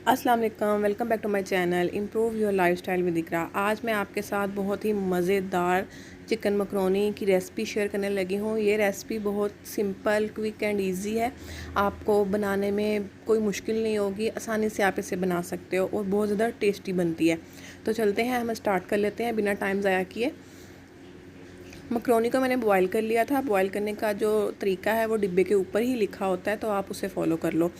अस्सलाम वालेकुम, welcome back to my channel improve your lifestyle with Iqra. आज मैं आपके साथ बहुत ही मज़ेदार चिकन मकरोनी की रेसिपी शेयर करने लगी हूँ। ये रेसिपी बहुत सिंपल, क्विक एंड इजी है। आपको बनाने में कोई मुश्किल नहीं होगी, आसानी से आप इसे बना सकते हो और बहुत ज़्यादा टेस्टी बनती है। तो चलते हैं, हम स्टार्ट कर लेते हैं बिना टाइम ज़ाया किए। मकरोनी को मैंने बॉयल कर लिया था। बॉयल करने का जो तरीका है वो डिब्बे के ऊपर ही लिखा होता है, तो आप उसे फॉलो कर लो।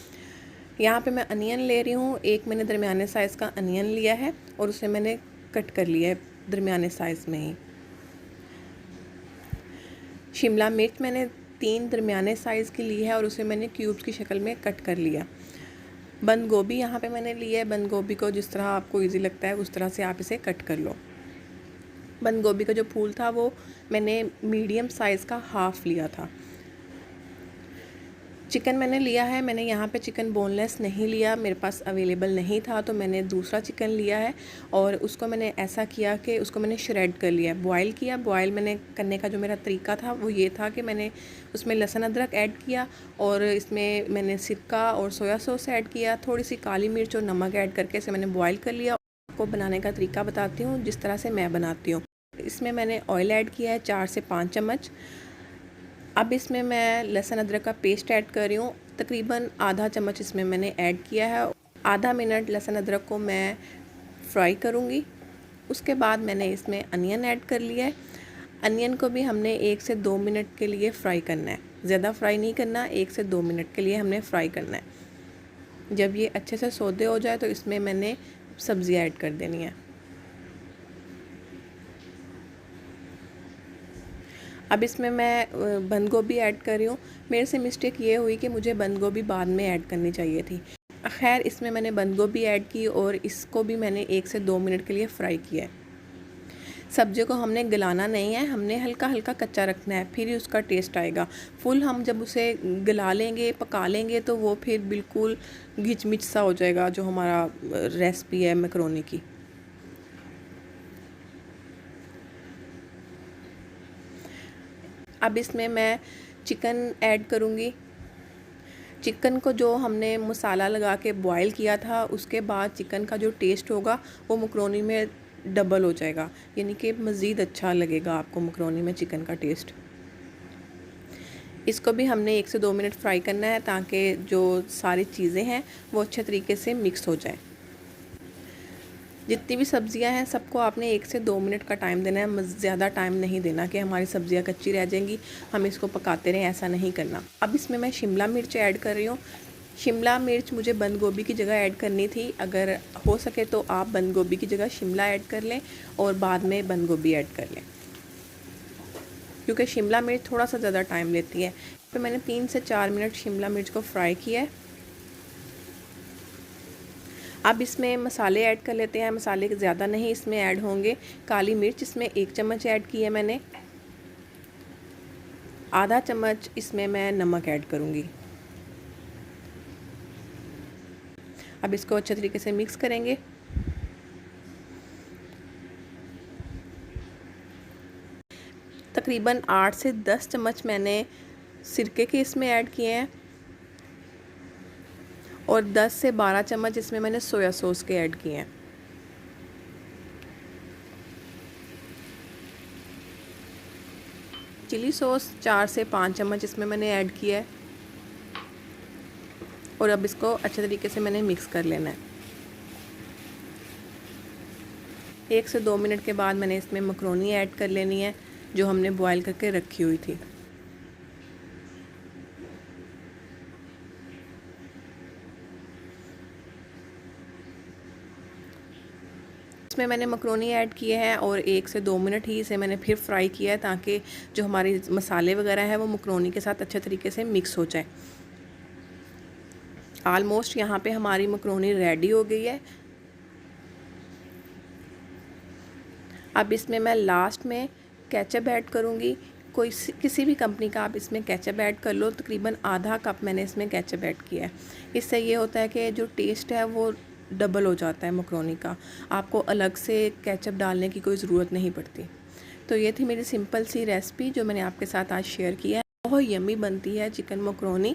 यहाँ पे मैं अनियन ले रही हूँ। एक मैंने दरमियाने साइज़ का अनियन लिया है और उसे मैंने कट कर लिया है दरमियाने साइज़ में ही। शिमला मिर्च मैंने 3 दरमियाने साइज़ की ली है और उसे मैंने क्यूब्स की शक्ल में कट कर लिया। बंद गोभी यहाँ पे मैंने लिया है। बंद गोभी को जिस तरह आपको ईजी लगता है उस तरह से आप इसे कट कर लो। बंद गोभी का जो फूल था वो मैंने मीडियम साइज़ का हाफ़ लिया था। चिकन मैंने लिया है। मैंने यहाँ पे चिकन बोनलेस नहीं लिया, मेरे पास अवेलेबल नहीं था, तो मैंने दूसरा चिकन लिया है और उसको मैंने ऐसा किया कि उसको मैंने श्रेड कर लिया, बॉयल किया। बॉयल मैंने करने का जो मेरा तरीका था वो ये था कि मैंने उसमें लहसुन अदरक ऐड किया और इसमें मैंने सिरका और सोया सॉस ऐड किया, थोड़ी सी काली मिर्च और नमक ऐड करके इसे मैंने बॉयल कर लिया। आपको बनाने का तरीका बताती हूँ जिस तरह से मैं बनाती हूँ। इसमें मैंने ऑयल ऐड किया है 4 से 5 चम्मच। अब इसमें मैं लहसुन अदरक का पेस्ट ऐड कर रही हूँ। तकरीबन आधा चम्मच इसमें मैंने ऐड किया है। आधा मिनट लहसुन अदरक को मैं फ्राई करूँगी। उसके बाद मैंने इसमें अनियन ऐड कर लिया है। अनियन को भी हमने 1 से 2 मिनट के लिए फ्राई करना है, ज़्यादा फ्राई नहीं करना, 1 से 2 मिनट के लिए हमने फ्राई करना है। जब ये अच्छे से सौदे हो जाए तो इसमें मैंने सब्ज़ी ऐड कर देनी है। अब इसमें मैं बंद गोभी ऐड कर रही हूँ। मेरे से मिस्टेक ये हुई कि मुझे बंद गोभी बाद में ऐड करनी चाहिए थी। खैर, इसमें मैंने बंद गोभी ऐड की और इसको भी मैंने 1 से 2 मिनट के लिए फ्राई किया है। सब्ज़ी को हमने गलाना नहीं है, हमने हल्का हल्का कच्चा रखना है, फिर ही उसका टेस्ट आएगा। फुल हम जब उसे गला लेंगे, पका लेंगे तो वो फिर बिल्कुल घिचमिच सा हो जाएगा जो हमारा रेसिपी है मैकरोनी की। अब इसमें मैं चिकन ऐड करूँगी। चिकन को जो हमने मसाला लगा के बॉयल किया था उसके बाद चिकन का जो टेस्ट होगा वो मकरोनी में डबल हो जाएगा, यानी कि मज़ीद अच्छा लगेगा आपको मकरोनी में चिकन का टेस्ट। इसको भी हमने 1 से 2 मिनट फ्राई करना है ताकि जो सारी चीज़ें हैं वो अच्छे तरीके से मिक्स हो जाए। जितनी भी सब्ज़ियां हैं सबको आपने 1 से 2 मिनट का टाइम देना है, ज़्यादा टाइम नहीं देना कि हमारी सब्ज़ियां कच्ची रह जाएंगी, हम इसको पकाते रहें, ऐसा नहीं करना। अब इसमें मैं शिमला मिर्च ऐड कर रही हूँ। शिमला मिर्च मुझे बंद गोभी की जगह ऐड करनी थी। अगर हो सके तो आप बंद गोभी की जगह शिमला ऐड कर लें और बाद में बंद गोभी ऐड कर लें, क्योंकि शिमला मिर्च थोड़ा सा ज़्यादा टाइम लेती है। फिर मैंने 3 से 4 मिनट शिमला मिर्च को फ्राई किया है। अब इसमें मसाले ऐड कर लेते हैं। मसाले ज़्यादा नहीं इसमें ऐड होंगे। काली मिर्च इसमें 1 चम्मच ऐड की है मैंने। आधा चम्मच इसमें मैं नमक ऐड करूँगी। अब इसको अच्छे तरीके से मिक्स करेंगे। तकरीबन 8 से 10 चम्मच मैंने सिरके के इसमें ऐड किए हैं और 10 से 12 चम्मच इसमें मैंने सोया सॉस के ऐड किए हैं। चिली सॉस 4 से 5 चम्मच इसमें मैंने ऐड किया है और अब इसको अच्छे तरीके से मैंने मिक्स कर लेना है। 1 से 2 मिनट के बाद मैंने इसमें मकरोनी ऐड कर लेनी है जो हमने बॉयल करके रखी हुई थी। इसमें मैंने मकरोनी ऐड किए हैं और 1 से 2 मिनट ही इसे मैंने फिर फ्राई किया है ताकि जो हमारे मसाले वगैरह है वो मकरोनी के साथ अच्छे तरीके से मिक्स हो जाए। ऑलमोस्ट यहाँ पे हमारी मकरोनी रेडी हो गई है। अब इसमें मैं लास्ट में केचप ऐड करूँगी। किसी भी कंपनी का आप इसमें केचप ऐड कर लो। तकरीबन आधा कप मैंने इसमें केचप ऐड किया है। इससे ये होता है कि जो टेस्ट है वो डबल हो जाता है मकरोनी का, आपको अलग से केचप डालने की कोई ज़रूरत नहीं पड़ती। तो ये थी मेरी सिंपल सी रेसिपी जो मैंने आपके साथ आज शेयर की है। बहुत यम्मी बनती है चिकन मकरोनी।